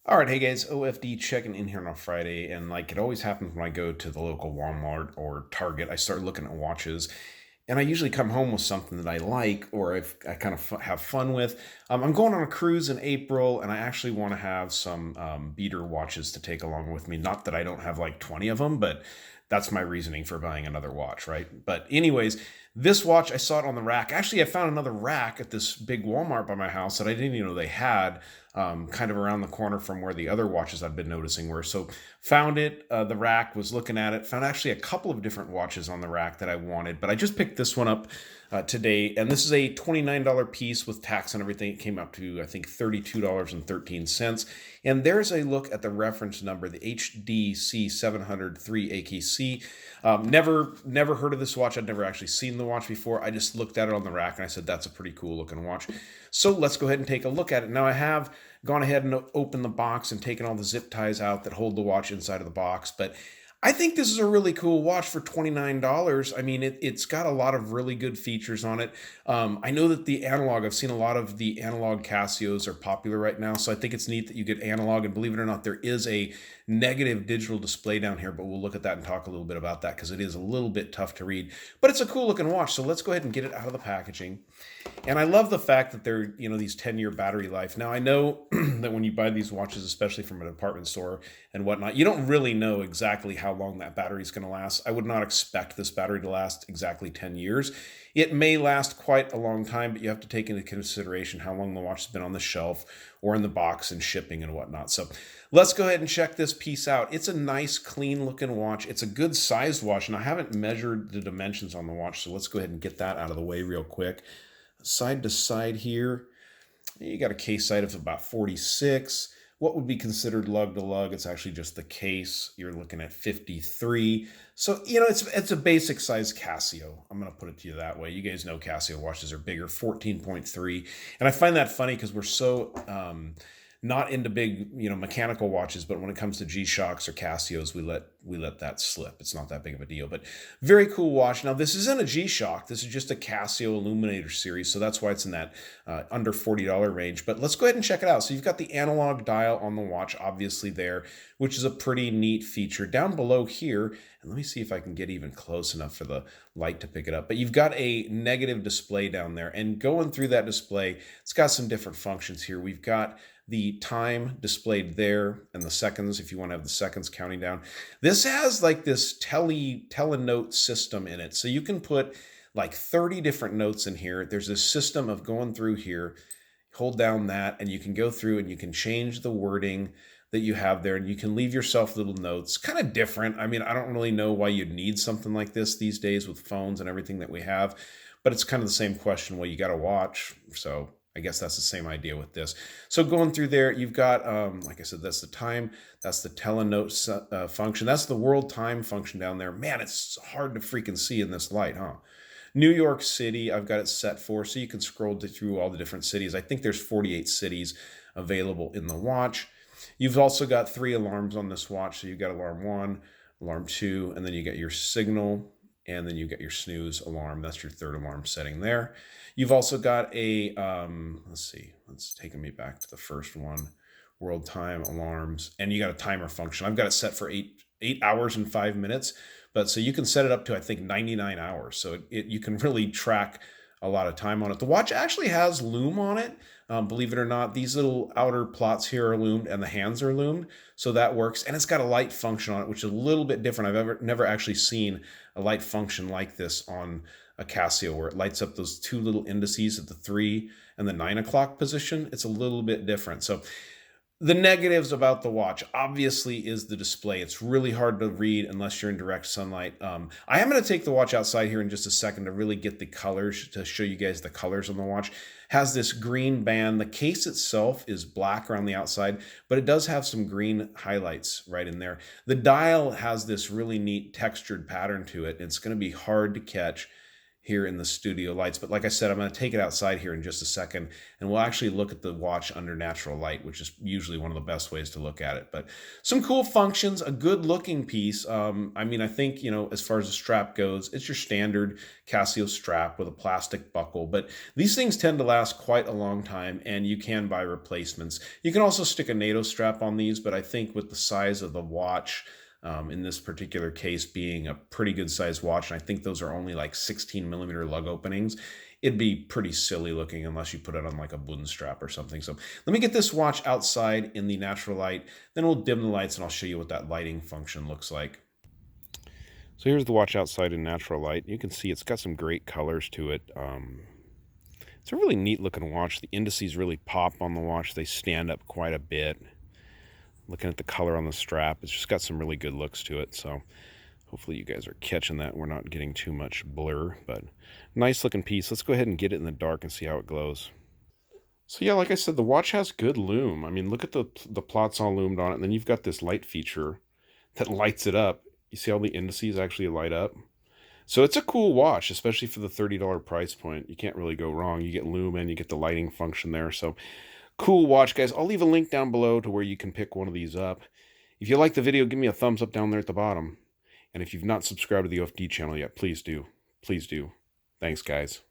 All right, hey guys, OFD checking in here on a Friday, and like it always happens when I go to the local Walmart or Target, I start looking at watches, and I usually come home with something that I like or I kind of have fun with. I'm going on a cruise in April, and I actually want to have some beater watches to take along with me. Not that I don't have like 20 of them, but that's my reasoning for buying another watch, right? But anyways, this watch I saw it on the rack. Actually, I found another rack at this big Walmart by my house that I didn't even know they had kind of around the corner from where the other watches I've been noticing were. So found it, the rack, was looking at it, found actually a couple of different watches on the rack that I wanted, but I just picked this one up today. And this is a $29 piece with tax and everything. It came up to, I think, $32.13. And there's a look at the reference number, the HDC700-3AKC. Never heard of this watch. I'd never actually seen the watch before. I just looked at it on the rack and I said, that's a pretty cool looking watch. So let's go ahead and take a look at it. Now I have gone ahead and opened the box and taken all the zip ties out that hold the watch inside of the box. But I think this is a really cool watch for $29. I mean, it's got a lot of really good features on it. I know that the analog, I've seen a lot of the analog Casios are popular right now. So I think it's neat that you get analog. And believe it or not, there is a negative digital display down here, but we'll look at that and talk a little bit about that because it is a little bit tough to read. But it's a cool looking watch. So let's go ahead and get it out of the packaging. And I love the fact that they're, these 10-year battery life. Now, I know that when you buy these watches, especially from a department store and whatnot, you don't really know exactly how long that battery is going to last. I would not expect this battery to last exactly 10 years. It may last quite a long time, but you have to take into consideration how long the watch has been on the shelf or in the box and shipping and whatnot. So let's go ahead and check this piece out. It's a nice, clean looking watch. It's a good sized watch, and I haven't measured the dimensions on the watch, so let's go ahead and get that out of the way real quick. Side to side here, you got a case height of about 46. What would be considered lug to lug? It's actually just the case. You're looking at 53. So, it's a basic size Casio. I'm going to put it to you that way. You guys know Casio watches are bigger, 14.3. And I find that funny because we're so not into big, mechanical watches, but when it comes to G-Shocks or Casios, we let that slip. It's not that big of a deal, but very cool watch. Now, this isn't a G-Shock. This is just a Casio Illuminator series, so that's why it's in that under $40 range. But let's go ahead and check it out. So you've got the analog dial on the watch, obviously there, which is a pretty neat feature. Down below here, and let me see if I can get even close enough for the light to pick it up, but you've got a negative display down there, and going through that display, it's got some different functions here. We've got the time displayed there and the seconds, if you want to have the seconds counting down. This has like this telenote system in it. So you can put like 30 different notes in here. There's this system of going through here, hold down that, and you can go through and you can change the wording that you have there, and you can leave yourself little notes. Kind of different. I mean, I don't really know why you'd need something like this these days with phones and everything that we have, but it's kind of the same question. Well, you got to watch. So I guess that's the same idea with this. So going through there, you've got, like I said, that's the time. That's the telenote function. That's the world time function down there. Man, it's hard to freaking see in this light, huh? New York City, I've got it set for, so you can scroll through all the different cities. I think there's 48 cities available in the watch. You've also got 3 alarms on this watch. So you've got alarm 1, alarm 2, and then you get your signal, and then you get your snooze alarm. That's your 3rd alarm setting there. You've also got a, let's see, it's taking me back to the first one, world time alarms, and you got a timer function. I've got it set for 8 hours and 5 minutes, but so you can set it up to, I think, 99 hours. So you can really track a lot of time on it. The watch actually has Lume on it. Believe it or not, these little outer plots here are lumed and the hands are lumed. So that works. And it's got a light function on it, which is a little bit different. I've never actually seen a light function like this on a Casio where it lights up those 2 little indices at the 3 and the 9 o'clock position. It's a little bit different. So the negatives about the watch obviously is the display. It's really hard to read unless you're in direct sunlight. I am going to take the watch outside here in just a second to really get the colors, to show you guys the colors on the watch. Has this green band. The case itself is black around the outside, but it does have some green highlights right in there. The dial has this really neat textured pattern to it. It's going to be hard to catch here in the studio lights. But like I said, I'm going to take it outside here in just a second, and we'll actually look at the watch under natural light, which is usually one of the best ways to look at it. But some cool functions, a good looking piece. I mean, I think, you know, as far as the strap goes, it's your standard Casio strap with a plastic buckle, but these things tend to last quite a long time, and you can buy replacements. You can also stick a NATO strap on these, but I think with the size of the watch, in this particular case being a pretty good sized watch, and I think those are only like 16mm lug openings, it'd be pretty silly looking unless you put it on like a Bund strap or something. So let me get this watch outside in the natural light, then we'll dim the lights and I'll show you what that lighting function looks like. So here's the watch outside in natural light. You can see it's got some great colors to it. It's a really neat looking watch. The indices really pop on the watch. They stand up quite a bit. Looking at the color on the strap, it's just got some really good looks to it. So hopefully you guys are catching that. We're not getting too much blur, but nice looking piece. Let's go ahead and get it in the dark and see how it glows. So yeah, like I said, the watch has good lume. I mean, look at the plots all loomed on it. And then you've got this light feature that lights it up. You see how the indices actually light up? So it's a cool watch, especially for the $30 price point. You can't really go wrong. You get lume and you get the lighting function there. So cool watch, guys. I'll leave a link down below to where you can pick one of these up. If you like the video, give me a thumbs up down there at the bottom. And if you've not subscribed to the OFD channel yet, please do. Please do. Thanks, guys.